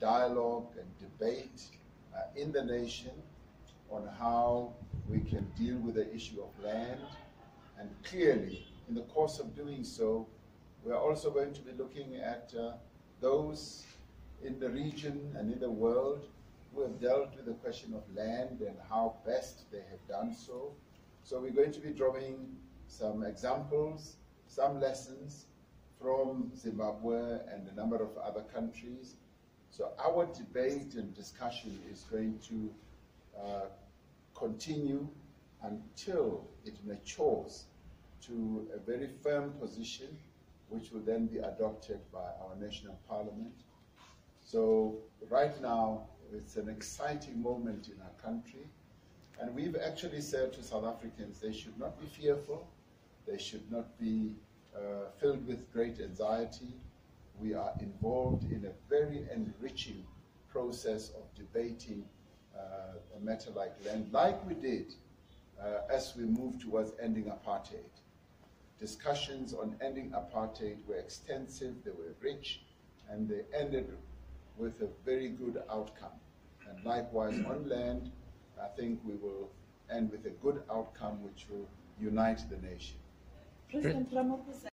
dialogue and debate in the nation on how we can deal with the issue of land. And clearly, in the course of doing so, we are also going to be looking at those in the region and in the world who have dealt with the question of land and how best they have done so. So we're going to be drawing some examples, some lessons from Zimbabwe and a number of other countries. So our debate and discussion is going to continue until it matures to a very firm position, which will then be adopted by our national parliament. So right now, it's an exciting moment in our country. And we've actually said to South Africans, they should not be fearful. They should not be filled with great anxiety. We are involved in a very enriching process of debating a matter like land, like we did as we moved towards ending apartheid. Discussions on ending apartheid were extensive, they were rich, and they ended with a very good outcome. And likewise on land, I think we will end with a good outcome which will unite the nation. President Ramaphosa.